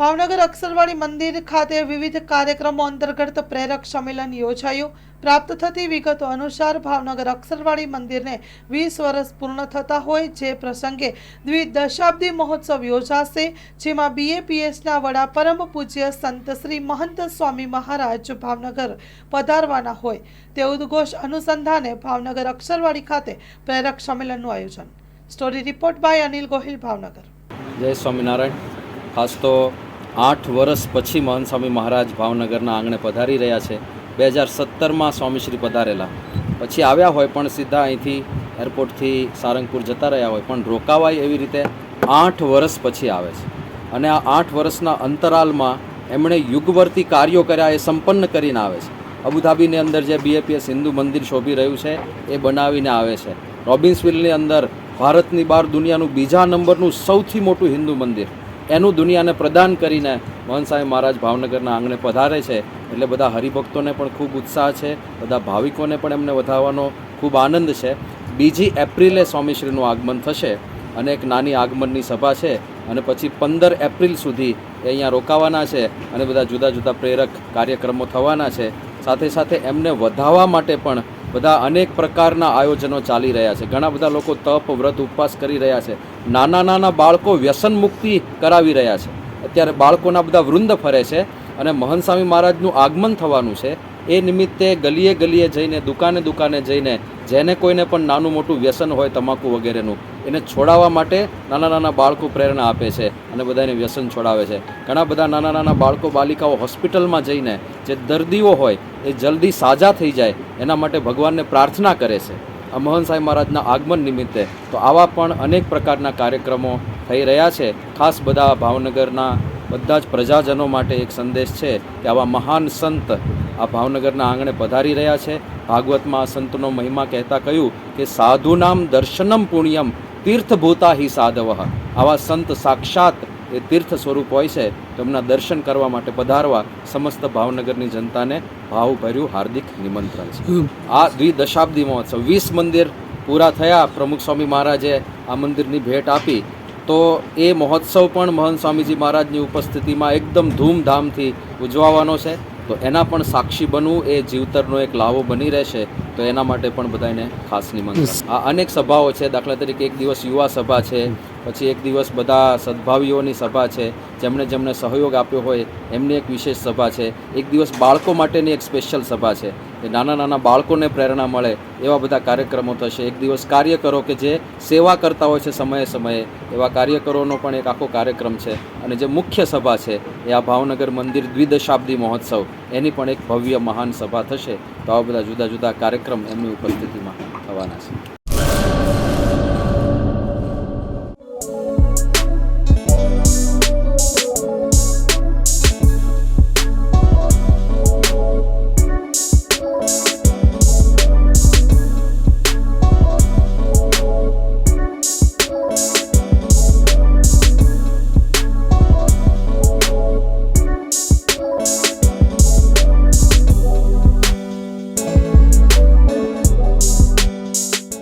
ભાવનગર અક્ષરવાડી મંદિર ખાતે વિવિધ કાર્યક્રમો અંતર્ગત પ્રેરક સંમેલન યોજાયું। પ્રાપ્ત થતી વિગતો અનુસાર ભાવનગર અક્ષરવાડી મંદિરને 20 વર્ષ પૂર્ણ થતા હોય જે પ્રસંગે દ્વિદશાબ્દી મહોત્સવ યોજાશે, જેમાં BAPSના વડા પરમ પૂજ્ય સંત શ્રી મહંત સ્વામી મહારાજ ભાવનગર પધારવાના હોય તે ઉદ્ઘોષ અનુસંધાને ભાવનગર અક્ષરવાડી ખાતે પ્રેરક સંમેલનનું આયોજન। Story report by Anil Gohil, Bhavnagar. જય સ્વામિનારાયણ। ખાસ તો 8 વર્ષ પછી મહંત સ્વામી મહારાજ ભાવનગરના આંગણે પધારી રહ્યા છે। 2017માં સ્વામીશ્રી પધારેલા, પછી આવ્યા હોય પણ સીધા અહીંથી એરપોર્ટથી સારંગપુર જતા રહ્યા હોય, પણ રોકાવાય એવી રીતે 8 વર્ષ પછી આવે છે। અને આ 8 વર્ષના અંતરાલમાં એમણે યુગવર્તી કાર્યો કર્યા, એ સંપન્ન કરીને આવે છે। અબુધાબીની અંદર જે BAPS હિન્દુ મંદિર શોભી રહ્યું છે એ બનાવીને આવે છે। રોબિન્સવિલની અંદર ભારતની બહાર દુનિયાનું બીજા નંબરનું સૌથી મોટું હિન્દુ મંદિર એનું દુનિયાને પ્રદાન કરીને મહંત સ્વામી મહારાજ ભાવનગરના આંગણે પધારે છે। એટલે બધા હરિભક્તોને પણ ખૂબ ઉત્સાહ છે, બધા ભાવિકોને પણ એમને વધાવવાનો ખૂબ આનંદ છે। 2 એપ્રિલે સ્વામીશ્રીનું આગમન થશે અને એક નાની આગમનની સભા છે, અને પછી 15 એપ્રિલ સુધી એ અહીંયા રોકાવાના છે અને બધા જુદા જુદા પ્રેરક કાર્યક્રમો થવાના છે। સાથે સાથે એમને વધાવવા માટે પણ બધા અનેક પ્રકારના આયોજનો ચાલી રહ્યા છે। ઘણા બધા લોકો તપ, વ્રત, ઉપવાસ કરી રહ્યા છે। નાના નાના બાળકો વ્યસન મુક્તિ કરાવી રહ્યા છે। અત્યારે બાળકોના બધા વૃંદ ફરે છે અને મહંત સ્વામી મહારાજનું આગમન થવાનું છે એ નિમિત્તે ગલીએ ગલીએ જઈને, દુકાને દુકાને જઈને જેને કોઈને પણ નાનું મોટું વ્યસન હોય તમાકુ વગેરેનું, એને છોડાવવા માટે નાના નાના બાળકો પ્રેરણા આપે છે અને બધાને વ્યસન છોડાવે છે। ઘણા બધા નાના નાના બાળકો, બાલિકાઓ હોસ્પિટલમાં જઈને જે દર્દીઓ હોય એ જલ્દી સાજા થઈ જાય એના માટે ભગવાનને પ્રાર્થના કરે છે આ મહંત સ્વામી મહારાજના આગમન નિમિત્તે। તો આવા પણ અનેક પ્રકારના કાર્યક્રમો થઈ રહ્યા છે। ખાસ બધા ભાવનગરના બધા જ પ્રજાજનો માટે એક સંદેશ છે કે આવા મહાન સંત આ ભાવનગરના આંગણે પધારી રહ્યા છે। ભાગવતમાં આ સંતનો મહિમા કહેતા કહ્યું કે સાધુનામ દર્શનમ પુણ્યમ તીર્થભૂતા હિ સાધવઃ। આવા સંત સાક્ષાત એ તીર્થ સ્વરૂપ હોય છે, તો એમના દર્શન કરવા માટે પધારવા સમસ્ત ભાવનગરની જનતાને ભાવભર્યું હાર્દિક નિમંત્રણ છે। આ દ્વિદશાબ્દી મહોત્સવ 20 મંદિર પૂરા થયા, પ્રમુખ સ્વામી મહારાજે આ મંદિરની ભેટ આપી, તો એ મહોત્સવ પણ મહંત સ્વામીજી મહારાજની ઉપસ્થિતિમાં એકદમ ધૂમધામથી ઉજવવાનો છે। તો એના પણ સાક્ષી બનવું એ જીવતરનો એક લાવો બની રહેશે, તો એના માટે પણ બધાને ખાસ નિમંત્રણ। આ અનેક સભાઓ છે, દાખલા તરીકે એક દિવસ યુવા સભા છે, પછી એક દિવસ બધા સદભાવીઓની સભા છે, જેમણે જેમણે સહયોગ આપ્યો હોય એમની એક વિશેષ સભા છે। એક દિવસ બાળકો માટેની એક સ્પેશિયલ સભા છે કે નાના નાના બાળકોને પ્રેરણા મળે એવા બધા કાર્યક્રમો થશે। એક દિવસ કાર્યકરો કે જે સેવા કરતા હોય છે સમયે સમયે, એવા કાર્યકરોનો પણ એક આખો કાર્યક્રમ છે। અને જે મુખ્ય સભા છે એ આ ભાવનગર મંદિર દ્વિદશાબ્દી મહોત્સવ એની પણ એક ભવ્ય મહાન સભા થશે। તો આવા બધા જુદા જુદા કાર્યક્રમ એમની ઉપસ્થિતિમાં થવાના છે।